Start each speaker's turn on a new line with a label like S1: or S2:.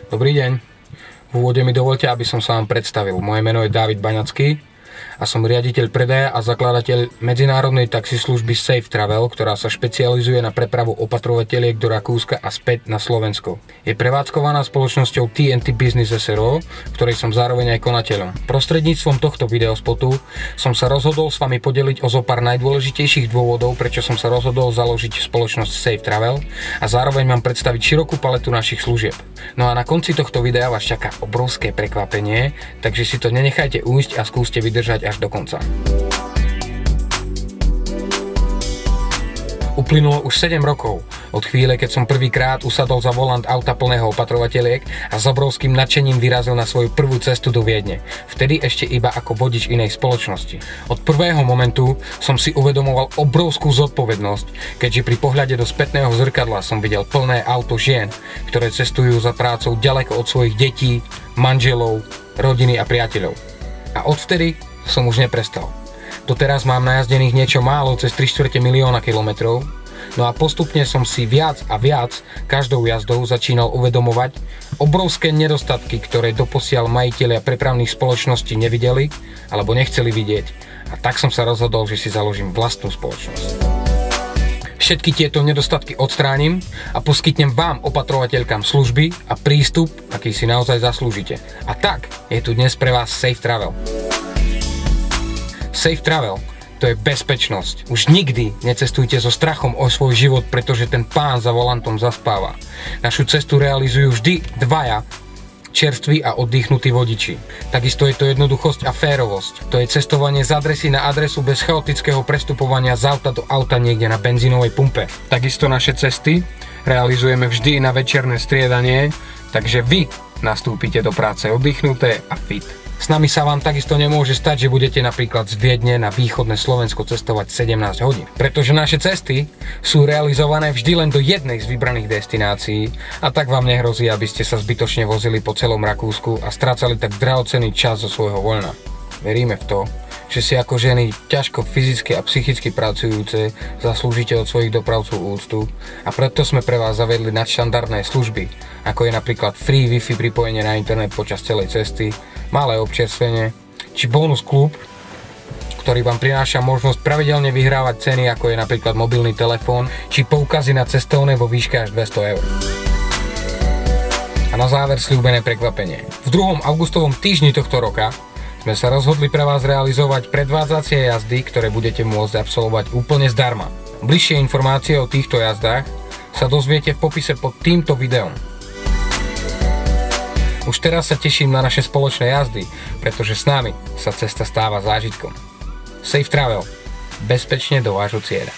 S1: Dobrý deň. V úvode mi dovolte, aby som sa vám predstavil. Moje meno je Dávid Baňacký a som riaditeľ predaja a zakladateľ medzinárodnej taxislužby Safe Travel, ktorá sa špecializuje na prepravu opatrovateliek do Rakúska a späť na Slovensko. Je prevádzkovaná spoločnosťou TNT Business SRO, ktorej som zároveň aj konateľom. Prostredníctvom tohto videospotu som sa rozhodol s vami podeliť o zopár najdôležitejších dôvodov, prečo som sa rozhodol založiť spoločnosť Safe Travel a zároveň vám predstaviť širokú paletu našich služieb. No a na konci tohto videa vás čaká obrovské prekvapenie, takže si to nenechajte ujsť a skúste vydržať až do konca. Uplynulo už 7 rokov od chvíle, keď som prvýkrát usadol za volant auta plného opatrovateliek a s obrovským nadšením vyrazil na svoju prvú cestu do Viedne. Vtedy ešte iba ako vodič inej spoločnosti. Od prvého momentu som si uvedomoval obrovskú zodpovednosť, keďže pri pohľade do spätného zrkadla som videl plné auto žien, ktoré cestujú za prácou ďaleko od svojich detí, manželov, rodiny a priateľov. A odvtedy som už neprestal. Doteraz mám najazdených niečo málo cez 3/4 milióna kilometrov, no a postupne som si viac a viac každou jazdou začínal uvedomovať obrovské nedostatky, ktoré doposiaľ majitelia prepravných spoločností nevideli alebo nechceli vidieť. A tak som sa rozhodol, že si založím vlastnú spoločnosť. Všetky tieto nedostatky odstránim a poskytnem vám, opatrovateľkám, služby a prístup, aký si naozaj zaslúžite. A tak je tu dnes pre vás Safe Travel. Safe Travel, to je bezpečnosť. Už nikdy necestujte so strachom o svoj život, pretože ten pán za volantom zaspáva. Našu cestu realizujú vždy dvaja čerství a oddychnutí vodiči. Takisto je to jednoduchosť a férovosť. To je cestovanie z adresy na adresu bez chaotického prestupovania z auta do auta niekde na benzínovej pumpe. Takisto naše cesty realizujeme vždy na večerné striedanie, takže vy nastúpite do práce oddychnuté a fit. S nami sa vám takisto nemôže stať, že budete napríklad z Viedne na východné Slovensko cestovať 17 hodín. Pretože naše cesty sú realizované vždy len do jednej z vybraných destinácií a tak vám nehrozí, aby ste sa zbytočne vozili po celom Rakúsku a strácali tak drahocenný čas zo svojho voľna. Veríme v to, že si ako ženy ťažko fyzicky a psychicky pracujúce zaslúžite od svojich dopravcov úctu a preto sme pre vás zavedli nadštandardné služby, ako je napríklad free Wi-Fi pripojenie na internet počas celej cesty, malé občerstvenie, či bonus klub, ktorý vám prináša možnosť pravidelne vyhrávať ceny, ako je napríklad mobilný telefón, či poukazy na cestovné vo výške až 200 eur. A na záver sľúbené prekvapenie. V 2. augustovom týždni tohto roka sme sa rozhodli pre vás realizovať predvádzacie jazdy, ktoré budete môcť absolvovať úplne zdarma. Bližšie informácie o týchto jazdách sa dozviete v popise pod týmto videom. Už teraz sa teším na naše spoločné jazdy, pretože s nami sa cesta stáva zážitkom. Safe Travel. Bezpečne do vášho cieľa.